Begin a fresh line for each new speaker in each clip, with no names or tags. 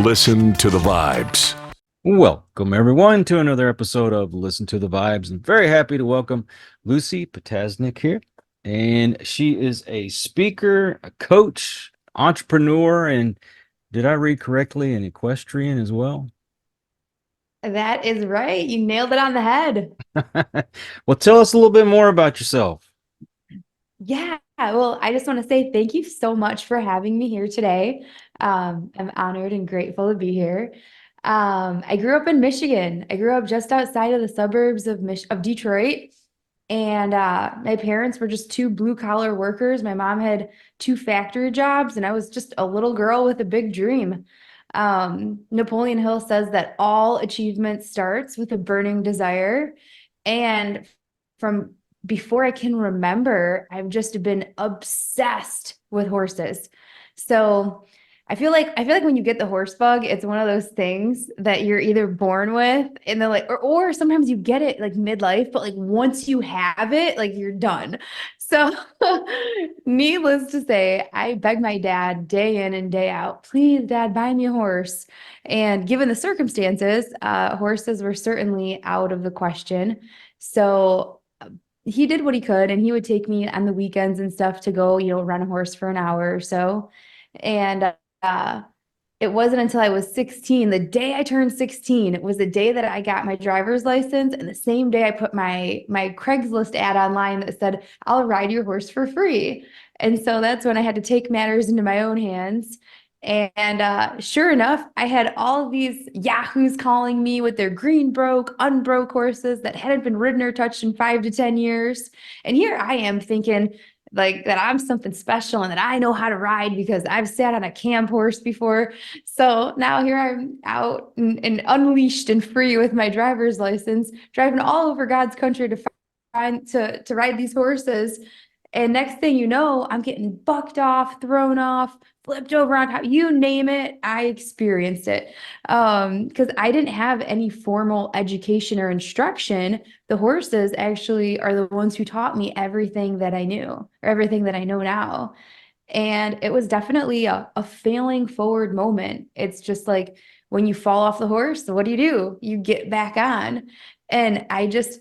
Listen to the vibes.
Welcome, everyone, to another episode of Listen to the Vibes. I'm very happy to welcome Lucie Potasnik here. And she is a speaker, a coach, entrepreneur, and did I read correctly, an equestrian as well?
That is right. You nailed it on the head.
Well, tell us a little bit more about yourself.
Yeah. Well, I just want to say thank you so much for having me here today. I'm honored and grateful to be here. I grew up in Michigan. I grew up just outside of the suburbs of Detroit. And my parents were just two blue collar workers. My mom had two factory jobs, and I was just a little girl with a big dream. Napoleon Hill says that all achievement starts with a burning desire. And from before I can remember, I've just been obsessed with horses. So I feel like when you get the horse bug, it's one of those things that you're either born with and then like or sometimes you get it like midlife, but like once you have it, like you're done. So needless to say, I begged my dad day in and day out, please, dad, buy me a horse. And given the circumstances, horses were certainly out of the question. So he did what he could, and he would take me on the weekends and stuff to go, run a horse for an hour or so. And uh, it wasn't until I was 16, the day I turned 16, it was the day that I got my driver's license, and the same day I put my Craigslist ad online that said, I'll ride your horse for free. And so that's when I had to take matters into my own hands. And sure enough, I had all of these yahoos calling me with their green broke, unbroke horses that hadn't been ridden or touched in 5 to 10 years. And here I am thinking, like that I'm something special and that I know how to ride because I've sat on a camp horse before. So now here I'm out and unleashed and free with my driver's license, driving all over God's country to find to ride these horses. And next thing you know, I'm getting bucked off, thrown off, flipped over on top, you name it, I experienced it. Because I didn't have any formal education or instruction. The horses actually are the ones who taught me everything that I knew or everything that I know now. And it was definitely a failing forward moment. It's just like when you fall off the horse, what do? You get back on. And I just,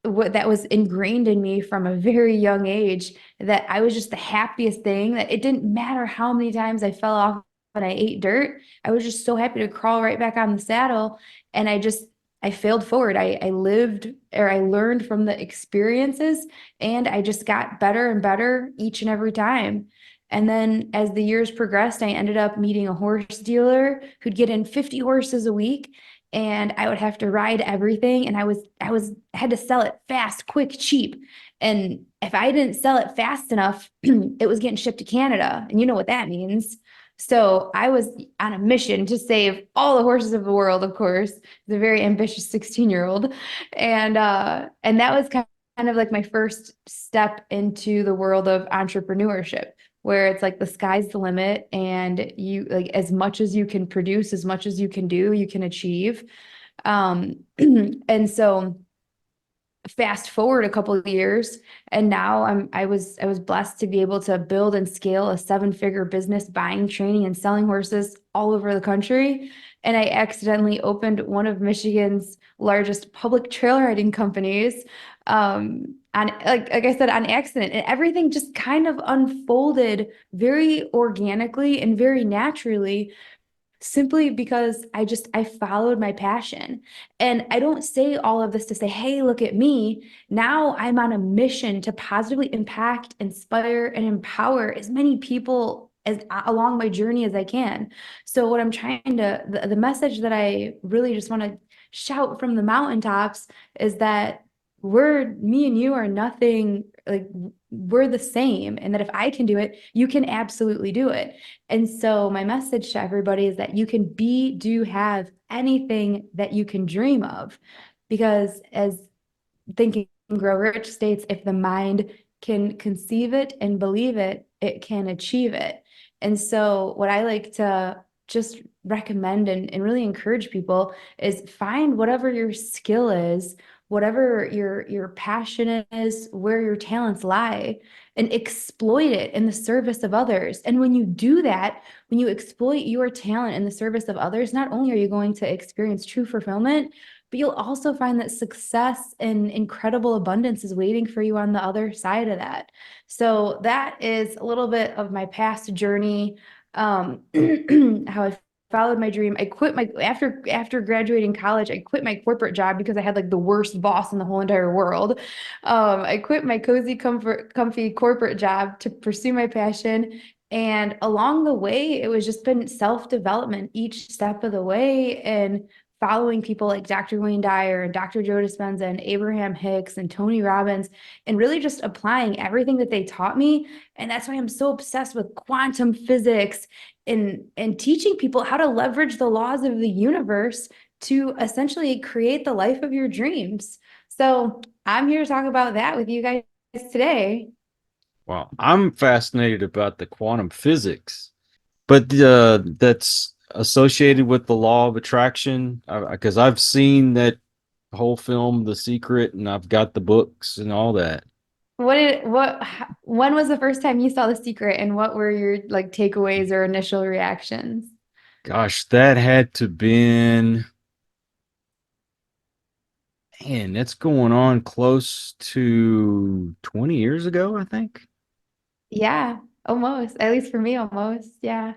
what that was ingrained in me from a very young age, that I was just the happiest thing, that it didn't matter how many times I fell off and I ate dirt. I was just so happy to crawl right back on the saddle. And I failed forward. I lived, or I learned from the experiences, and I just got better and better each and every time. And then as the years progressed, I ended up meeting a horse dealer who'd get in 50 horses a week, and I would have to ride everything. And I had to sell it fast, quick, cheap. And if I didn't sell it fast enough, it was getting shipped to Canada. And you know what that means. So I was on a mission to save all the horses of the world, of course. The very ambitious 16-year-old. And that was kind of like my first step into the world of entrepreneurship, where it's like the sky's the limit, and you like as much as you can produce, as much as you can do, you can achieve. And so fast forward a couple of years, and now I was blessed to be able to build and scale a 7-figure business buying, training, and selling horses all over the country. And I accidentally opened one of Michigan's largest public trail riding companies, on like I said, on accident. And everything just kind of unfolded very organically and very naturally, simply because I followed my passion. And I don't say all of this to say, hey, look at me. Now I'm on a mission to positively impact, inspire, and empower as many people as along my journey as I can. So what I'm trying to, the message that I really just want to shout from the mountaintops is that me and you are nothing, like we're the same. And that if I can do it, you can absolutely do it. And so my message to everybody is that you can be, do, have anything that you can dream of. Because as Think and Grow Rich states, if the mind can conceive it and believe it, it can achieve it. And so what I like to just recommend and really encourage people is find whatever your skill is, whatever your passion is, where your talents lie, and exploit it in the service of others. And when you do that, when you exploit your talent in the service of others, not only are you going to experience true fulfillment, but you'll also find that success and incredible abundance is waiting for you on the other side of that. So that is a little bit of my past journey, how I followed my dream. I quit my after graduating college, I quit my corporate job because I had like the worst boss in the whole entire world. I quit my cozy, comfy corporate job to pursue my passion. And along the way, it was just been self-development each step of the way, and following people like Dr. Wayne Dyer and Dr. Joe Dispenza and Abraham Hicks and Tony Robbins, and really just applying everything that they taught me. And that's why I'm so obsessed with quantum physics and teaching people how to leverage the laws of the universe to essentially create the life of your dreams. So I'm here to talk about that with you guys today.
Well, I'm fascinated about the quantum physics, but that's associated with the law of attraction, because I've seen that whole film, The Secret, and I've got the books and all that.
When was the first time you saw The Secret, and what were your like takeaways or initial reactions?
Gosh, that had to been, man, that's going on close to 20 years ago, I think.
Yeah, almost. At least for me, almost. Yeah.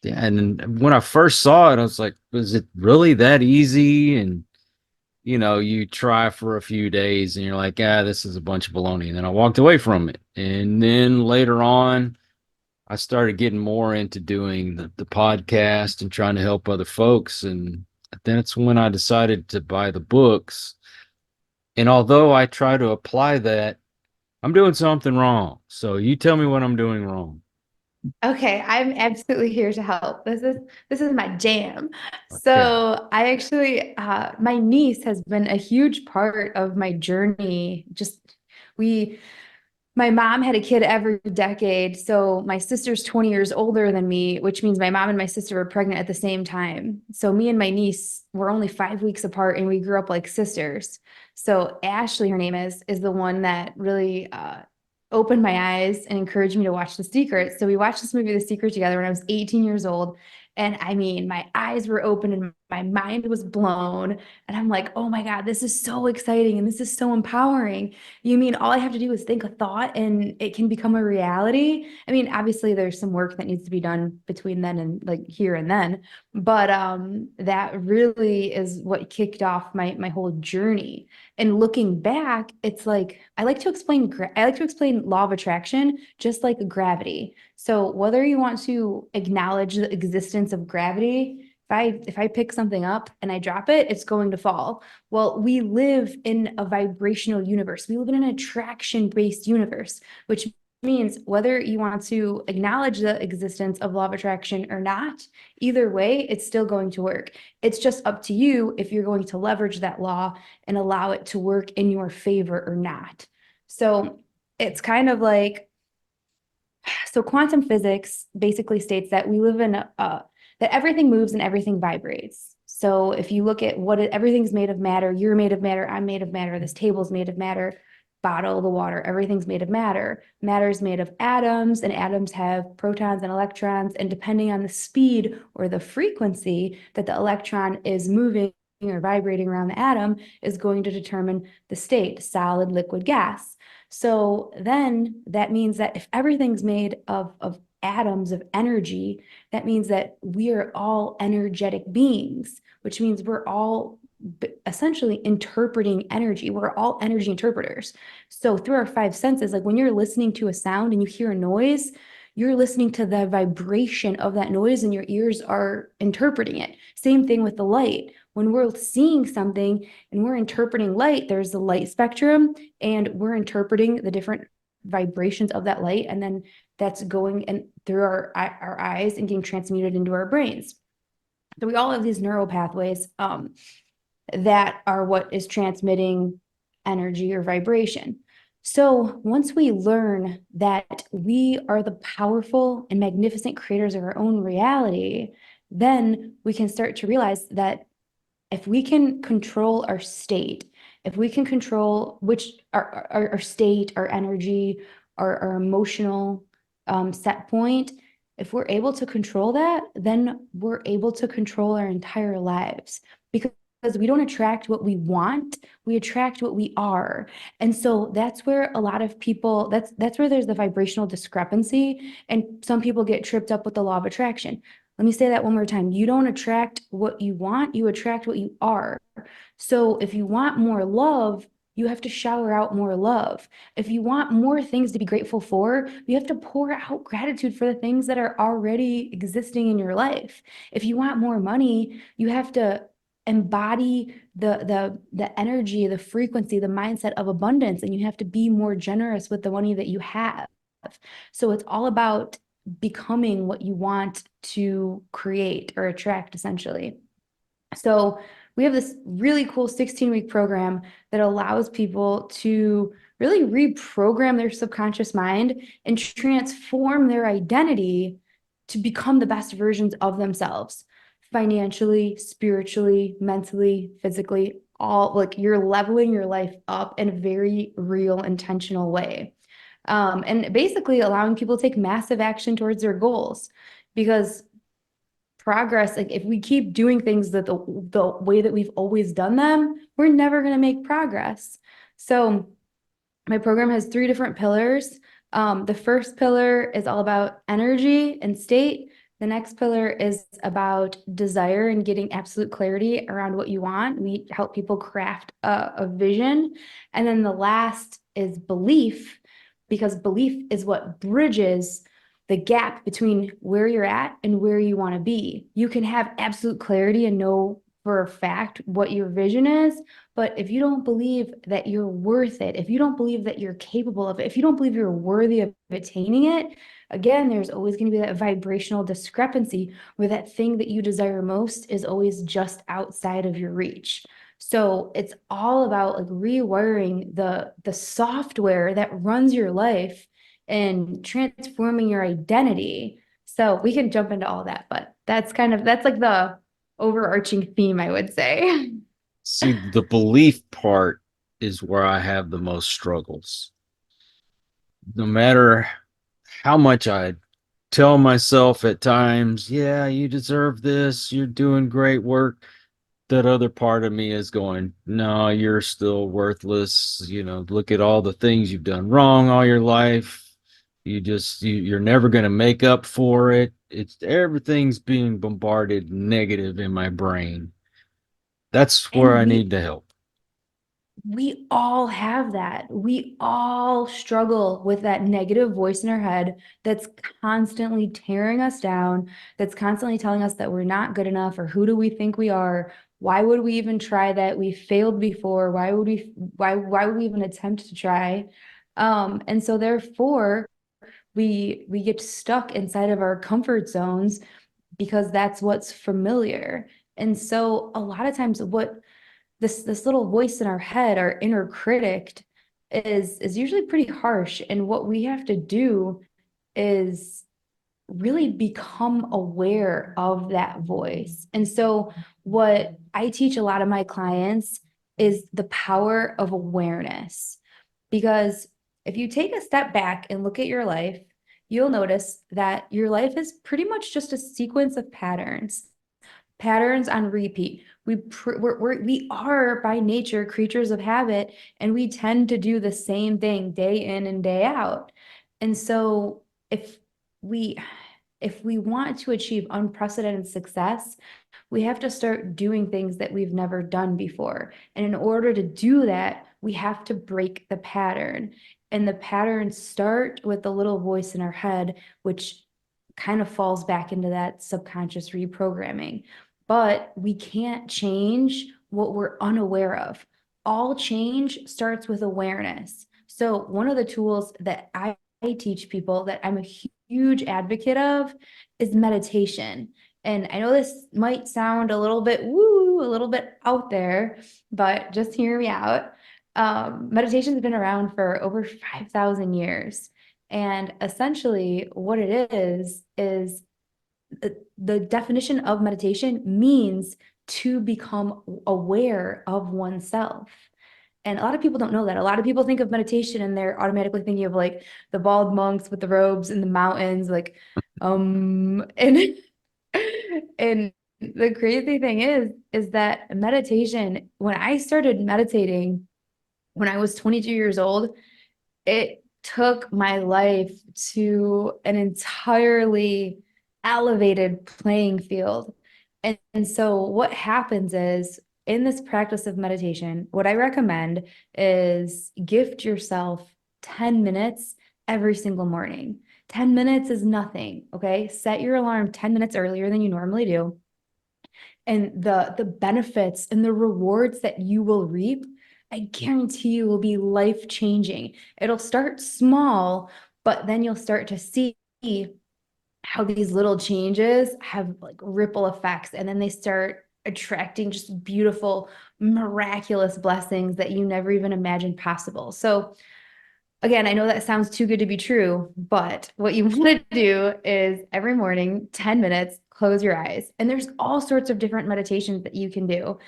Yeah, and when I first saw it, I was like, was it really that easy? And you try for a few days and you're like, this is a bunch of baloney. And then I walked away from it. And then later on, I started getting more into doing the podcast and trying to help other folks. And then it's when I decided to buy the books. And although I try to apply that, I'm doing something wrong. So you tell me what I'm doing wrong.
Okay, I'm absolutely here to help. This is my jam.
Okay.
So I actually, my niece has been a huge part of my journey. We, my mom had a kid every decade. So my sister's 20 years older than me, which means my mom and my sister were pregnant at the same time. So me and my niece were only 5 weeks apart, and we grew up like sisters. So Ashley, her name is the one that really opened my eyes and encouraged me to watch The Secret. So we watched this movie, The Secret, together when I was 18 years old. And I mean, my eyes were open and my mind was blown. And I'm like, oh my God, this is so exciting and this is so empowering. You mean all I have to do is think a thought and it can become a reality? I mean, obviously there's some work that needs to be done between then and like here and then, but that really is what kicked off my whole journey. And looking back, it's like I like to explain law of attraction just like gravity. So whether you want to acknowledge the existence of gravity, if I pick something up and I drop it, it's going to fall. Well, we live in a vibrational universe. We live in an attraction-based universe, which means whether you want to acknowledge the existence of law of attraction or not, either way, it's still going to work. It's just up to you if you're going to leverage that law and allow it to work in your favor or not. So it's kind of like, so quantum physics basically states that we live in that everything moves and everything vibrates. So if you look at everything's made of matter, you're made of matter, I'm made of matter, this table's made of matter, bottle the water, everything's made of matter. Matter is made of atoms, and atoms have protons and electrons, and depending on the speed or the frequency that the electron is moving or vibrating around the atom is going to determine the state, solid, liquid, gas. So then that means that if everything's made of atoms of energy, that means that we are all energetic beings, which means we're all essentially interpreting energy. We're all energy interpreters. So through our five senses, like when you're listening to a sound and you hear a noise, you're listening to the vibration of that noise and your ears are interpreting it. Same thing with the light. When we're seeing something and we're interpreting light, there's the light spectrum, and we're interpreting the different vibrations of that light, and then that's going and through our eyes and getting transmuted into our brains. So we all have these neural pathways that are what is transmitting energy or vibration. So once we learn that we are the powerful and magnificent creators of our own reality, then we can start to realize that if we can control our state, if we can control which our state, our energy, our emotional set point, if we're able to control that, then we're able to control our entire lives, because we don't attract what we want, we attract what we are. And so that's where a lot of people, that's where there's the vibrational discrepancy, and some people get tripped up with the law of attraction. Let me say that one more time. You don't attract what you want, you attract what you are. So if you want more love, you have to shower out more love. If you want more things to be grateful for, you have to pour out gratitude for the things that are already existing in your life. If you want more money, you have to embody the energy, the frequency, the mindset of abundance, and you have to be more generous with the money that you have. So it's all about becoming what you want to create or attract, essentially. So we have this really cool 16-week program that allows people to really reprogram their subconscious mind and transform their identity to become the best versions of themselves, financially, spiritually, mentally, physically, all like you're leveling your life up in a very real, intentional way. And basically allowing people to take massive action towards their goals, because progress, like if we keep doing things that the way that we've always done them, we're never going to make progress. So my program has 3 different pillars. The first pillar is all about energy and state. The next pillar is about desire and getting absolute clarity around what you want. We help people craft a vision. And then the last is belief, because belief is what bridges the gap between where you're at and where you want to be. You can have absolute clarity and know for a fact what your vision is, but if you don't believe that you're worth it, if you don't believe that you're capable of it, if you don't believe you're worthy of attaining it, again, there's always going to be that vibrational discrepancy where that thing that you desire most is always just outside of your reach. So it's all about like rewiring the software that runs your life and transforming your identity. So we can jump into all that, but that's like the overarching theme, I would say.
See, the belief part is where I have the most struggles. No matter how much I tell myself at times, yeah, you deserve this, you're doing great work, that other part of me is going, no, you're still worthless. Look at all the things you've done wrong all your life. You're never going to make up for it. It's everything's being bombarded negative in my brain. That's where
And
I
we
need to help.
we all have that. We all struggle with that negative voice in our head that's constantly tearing us down, that's constantly telling us that we're not good enough, or who do we think we are? Why would we even try that? We failed before. Why would we even attempt to try? And so therefore we get stuck inside of our comfort zones because that's what's familiar. And so a lot of times what this little voice in our head, our inner critic, is usually pretty harsh. And what we have to do is really become aware of that voice. And so what I teach a lot of my clients is the power of awareness. Because if you take a step back and look at your life, you'll notice that your life is pretty much just a sequence of patterns on repeat. We are by nature creatures of habit, and we tend to do the same thing day in and day out. And so if we want to achieve unprecedented success, we have to start doing things that we've never done before. And in order to do that, we have to break the pattern. And the patterns start with the little voice in our head, which kind of falls back into that subconscious reprogramming. But we can't change what we're unaware of. All change starts with awareness. So one of the tools that I teach people that I'm a huge advocate of is meditation. And I know this might sound a little bit woo, a little bit out there, but just hear me out. Meditation has been around for over 5,000 years. And essentially, what it is the definition of meditation means to become aware of oneself. And a lot of people don't know that. A lot of people think of meditation and they're automatically thinking of like the bald monks with the robes in the mountains, like, and and the crazy thing is that meditation, when I started meditating when I was 22 years old, it took my life to an entirely elevated playing field. And so what happens is in this practice of meditation, what I recommend is gift yourself 10 minutes every single morning. 10 minutes is nothing, okay? Set your alarm 10 minutes earlier than you normally do. And the benefits and the rewards that you will reap, I guarantee you will be life-changing. It'll start small, but then you'll start to see how these little changes have like ripple effects, and then they start attracting just beautiful, miraculous blessings that you never even imagined possible. So again, I know that sounds too good to be true, but what you want to do is every morning, 10 minutes, close your eyes. And there's all sorts of different meditations that you can do.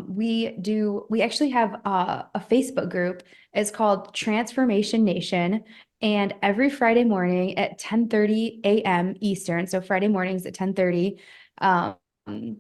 We actually have a Facebook group. It's called Transformation Nation. And every Friday morning at 10:30 a.m. Eastern, so Friday mornings at 10:30, um,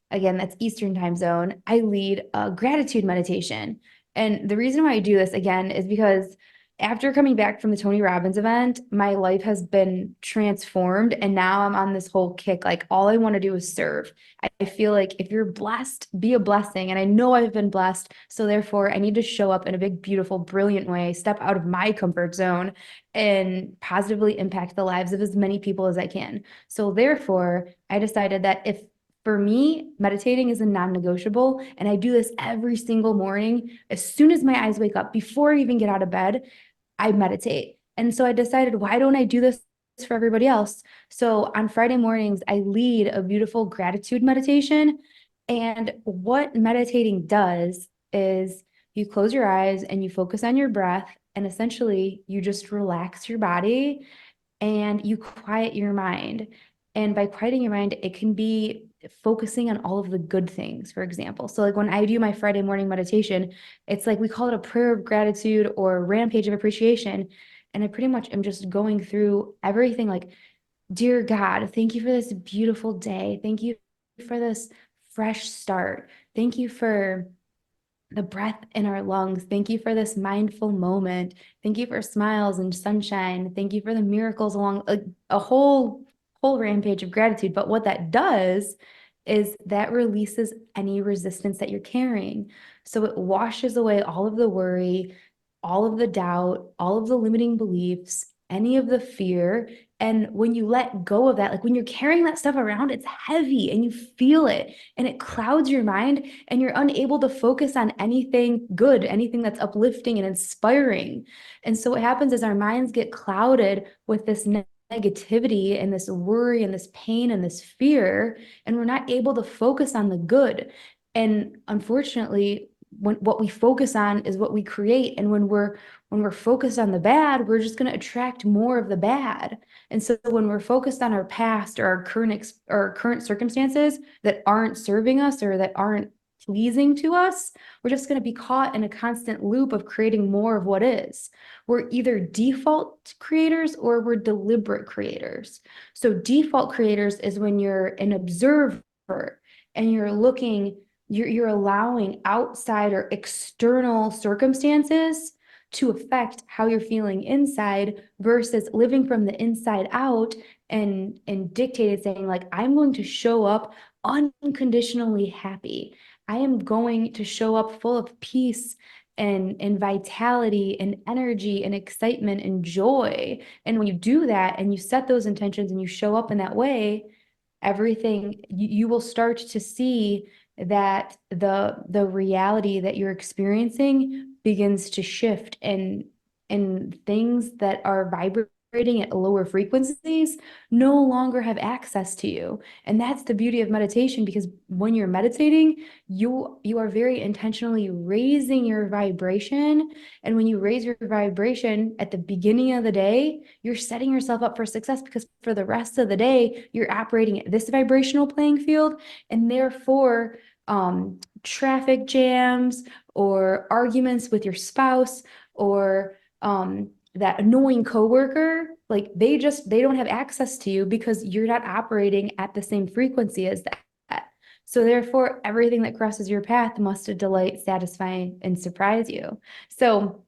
again, that's Eastern time zone, I lead a gratitude meditation. And the reason why I do this again is because after coming back from the Tony Robbins event, my life has been transformed. And now I'm on this whole kick. Like all I want to do is serve. I feel like if you're blessed, be a blessing. And I know I've been blessed. So therefore I need to show up in a big, beautiful, brilliant way, step out of my comfort zone and positively impact the lives of as many people as I can. So therefore I decided that if for me, meditating is a non-negotiable, and I do this every single morning. As soon as my eyes wake up, before I even get out of bed, I meditate. And so I decided, why don't I do this for everybody else? So on Friday mornings, I lead a beautiful gratitude meditation. And what meditating does is you close your eyes and you focus on your breath, and essentially you just relax your body and you quiet your mind. And by quieting your mind, it can be focusing on all of the good things, for example. So like when I do my Friday morning meditation, it's like we call it a prayer of gratitude or rampage of appreciation. And I pretty much am just going through everything like, dear God, thank you for this beautiful day. Thank you for this fresh start. Thank you for the breath in our lungs. Thank you for this mindful moment. Thank you for smiles and sunshine. Thank you for the miracles along a whole rampage of gratitude. But what that does is that releases any resistance that you're carrying. So it washes away all of the worry, all of the doubt, all of the limiting beliefs, any of the fear. And when you let go of that, like when you're carrying that stuff around, it's heavy and you feel it and it clouds your mind and you're unable to focus on anything good, anything that's uplifting and inspiring. And so what happens is our minds get clouded with this negativity and this worry and this pain and this fear, and we're not able to focus on the good. And unfortunately, what we focus on is what we create. And when we're focused on the bad, we're just going to attract more of the bad. And so when we're focused on our past or our current circumstances that aren't serving us or that aren't pleasing to us, we're just going to be caught in a constant loop of creating more of what is. We're either default creators or we're deliberate creators. So default creators is when you're an observer and you're allowing outside or external circumstances to affect how you're feeling inside versus living from the inside out and dictated saying like, I'm going to show up unconditionally happy. I am going to show up full of peace and vitality and energy and excitement and joy. And when you do that and you set those intentions and you show up in that way, everything you will start to see that the reality that you're experiencing begins to shift and things that are vibrating at lower frequencies no longer have access to you. And that's the beauty of meditation, because when you're meditating, you are very intentionally raising your vibration. And when you raise your vibration at the beginning of the day, you're setting yourself up for success, because for the rest of the day, you're operating at this vibrational playing field. And therefore, traffic jams or arguments with your spouse, or that annoying coworker, like they don't have access to you because you're not operating at the same frequency as that. So therefore, everything that crosses your path must delight, satisfy, and surprise you. So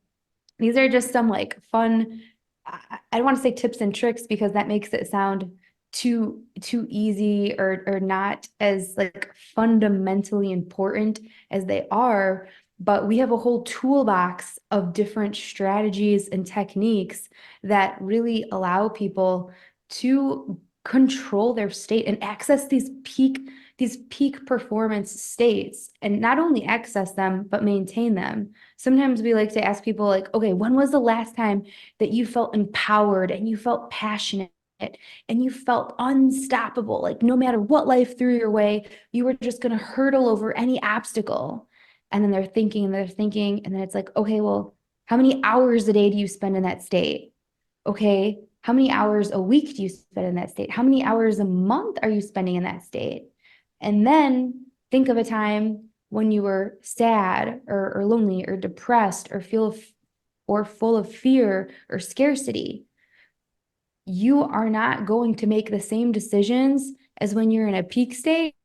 these are just some like fun, I don't want to say tips and tricks because that makes it sound too easy or not as like fundamentally important as they are. But we have a whole toolbox of different strategies and techniques that really allow people to control their state and access these peak performance states, and not only access them, but maintain them. Sometimes we like to ask people like, okay, when was the last time that you felt empowered and you felt passionate and you felt unstoppable? Like no matter what life threw your way, you were just going to hurdle over any obstacle. And then they're thinking and they're thinking, and then it's like, okay, well, how many hours a day do you spend in that state? Okay, how many hours a week do you spend in that state? How many hours a month are you spending in that state? And then think of a time when you were sad or lonely or depressed or full of fear or scarcity. You are not going to make the same decisions as when you're in a peak state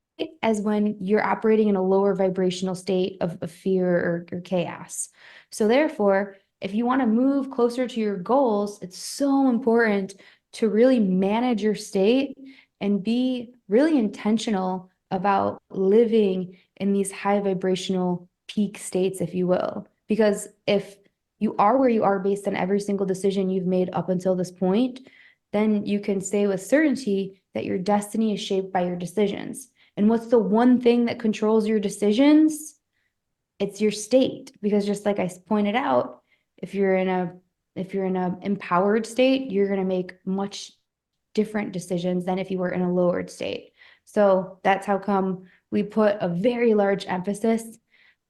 as when you're operating in a lower vibrational state of fear or chaos. So therefore, if you want to move closer to your goals, it's so important to really manage your state and be really intentional about living in these high vibrational peak states, if you will. Because if you are where you are based on every single decision you've made up until this point, then you can say with certainty that your destiny is shaped by your decisions. And what's the one thing that controls your decisions? It's your state. Because just like I pointed out, if you're in a empowered state, you're going to make much different decisions than if you were in a lowered state. So that's how come we put a very large emphasis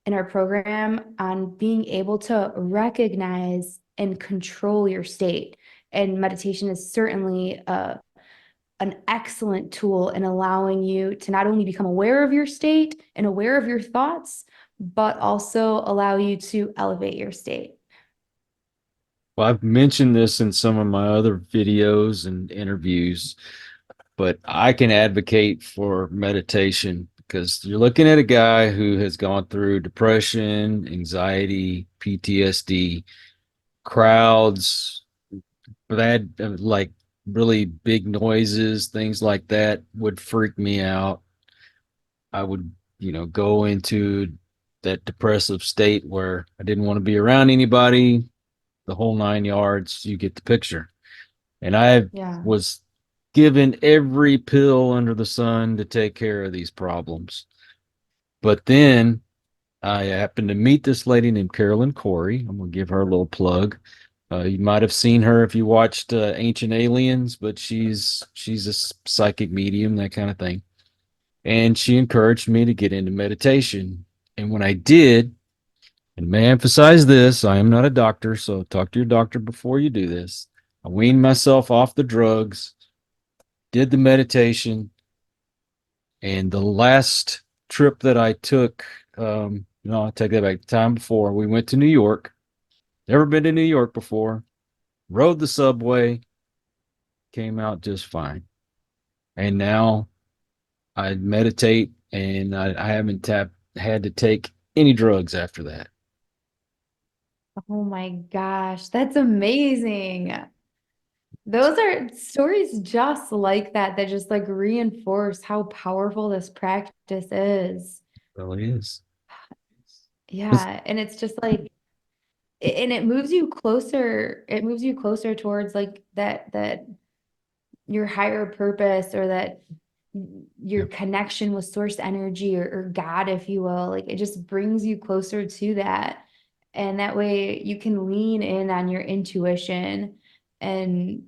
in our program on being able to recognize and control your state. And meditation is certainly an excellent tool in allowing you to not only become aware of your state and aware of your thoughts, but also allow you to elevate your state.
Well, I've mentioned this in some of my other videos and interviews, but I can advocate for meditation because you're looking at a guy who has gone through depression, anxiety, PTSD, crowds, bad, like really big noises, things like that would freak me out. I would, go into that depressive state where I didn't want to be around anybody, the whole 9 yards. You get the picture. And I
Yeah.
was given every pill under the sun to take care of these problems. But then I happened to meet this lady named Carolyn Corey. I'm going to give her a little plug. You might have seen her if you watched Ancient Aliens, but she's a psychic medium, that kind of thing. And she encouraged me to get into meditation. And when I did, and may I emphasize this, I am not a doctor, so talk to your doctor before you do this. I weaned myself off the drugs, did the meditation, and the last trip that I took, no, I'll take that back. The time before, we went to New York. Never been to New York before. Rode the subway, came out just fine. And now I meditate, and I haven't had to take any drugs after that.
Oh my gosh, that's amazing. Those are stories just like that that just like reinforce how powerful this practice is.
It really is.
Yeah, and it's just like and it moves you closer towards like that your higher purpose, or that your
Yeah.
connection with source energy, or God, if you will. Like it just brings you closer to that. And that way you can lean in on your intuition, and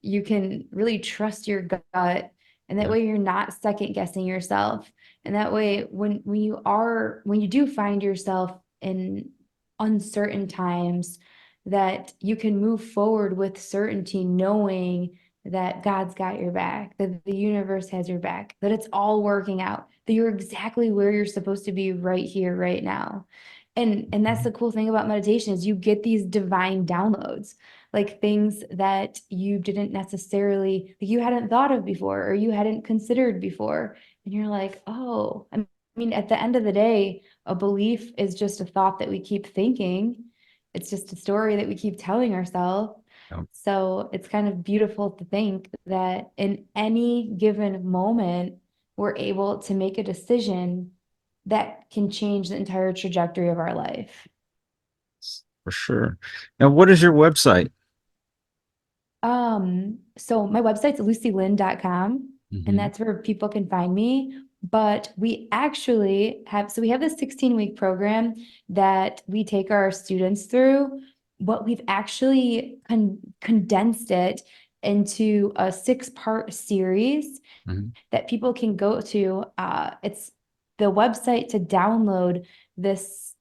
you can really trust your gut. And that
Yeah.
way you're not second guessing yourself. And that way when you do find yourself in uncertain times, that you can move forward with certainty, knowing that God's got your back, that the universe has your back, that it's all working out, that you're exactly where you're supposed to be right here, right now. And that's the cool thing about meditation is you get these divine downloads, like things that you didn't necessarily, like you hadn't thought of before or you hadn't considered before. And you're like, oh, I mean, at the end of the day, a belief is just a thought that we keep thinking. It's just a story that we keep telling ourselves.
Yep.
So it's kind of beautiful to think that in any given moment, we're able to make a decision that can change the entire trajectory of our life.
For sure. Now, what is your website?
So my website's lucielyn.com, and
Mhm.
that's where people can find me. But we actually have, so we have this 16-week program that we take our students through, but we've actually condensed it into a 6-part series
Mhm.
that people can go to. It's the website to download this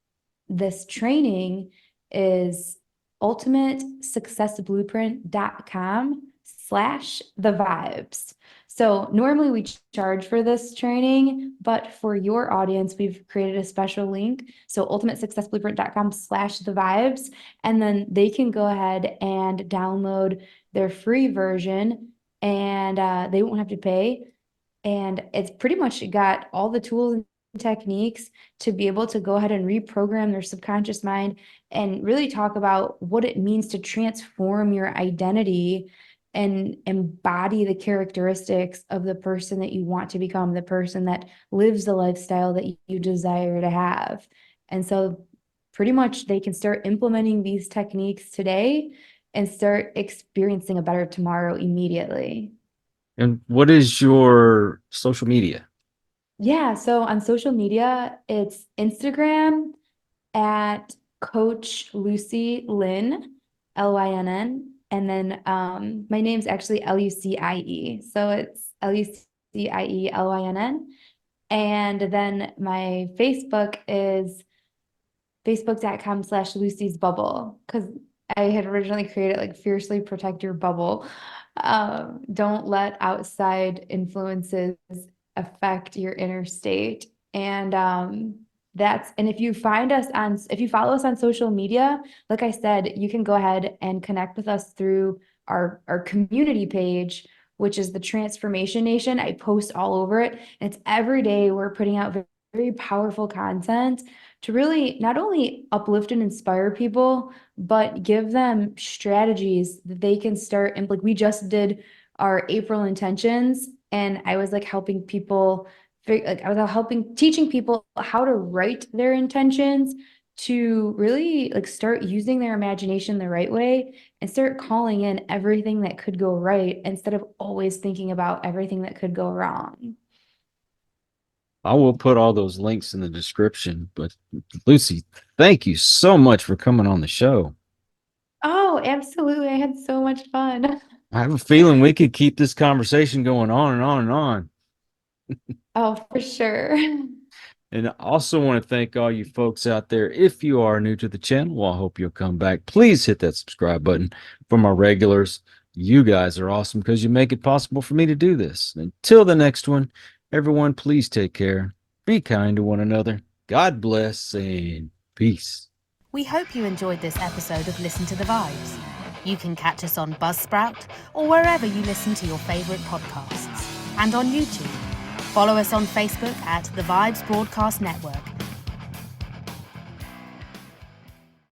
training is ultimatesuccessblueprint.com/the-vibes. So normally we charge for this training, but for your audience, we've created a special link. So ultimatesuccessblueprint.com/the-vibes, and then they can go ahead and download their free version, and they won't have to pay. And it's pretty much got all the tools and techniques to be able to go ahead and reprogram their subconscious mind and really talk about what it means to transform your identity and embody the characteristics of the person that you want to become, the person that lives the lifestyle that you desire to have. And so pretty much they can start implementing these techniques today and start experiencing a better tomorrow immediately.
And what is your social media?
Yeah, so on social media, it's Instagram at Coach Lucie Lynn, Lynn, and then my name's actually Lucie. So it's Lucielynn. And then my Facebook is facebook.com/Lucie's Bubble, because I had originally created like fiercely protect your bubble. Don't let outside influences affect your inner state. And if you follow us on social media, like I said, you can go ahead and connect with us through our community page, which is the Transformation Nation. I post all over it. And it's every day we're putting out very powerful content to really not only uplift and inspire people, but give them strategies that they can start. And like we just did our April intentions, and I was like helping people, teaching people how to write their intentions to really like start using their imagination the right way and start calling in everything that could go right instead of always thinking about everything that could go wrong.
I will put all those links in the description. But Lucie, thank you so much for coming on the show.
Oh, absolutely. I had so much fun.
I have a feeling we could keep this conversation going on and on and on.
Oh, for sure.
And I also want to thank all you folks out there. If you are new to the channel, well, I hope you'll come back. Please hit that subscribe button. For my regulars, you guys are awesome because you make it possible for me to do this. Until the next one, everyone, please take care. Be kind to one another. God bless and peace.
We hope you enjoyed this episode of Listen to the Vibes. You can catch us on Buzzsprout or wherever you listen to your favourite podcasts. And on YouTube. Follow us on Facebook at The Vibes Broadcast Network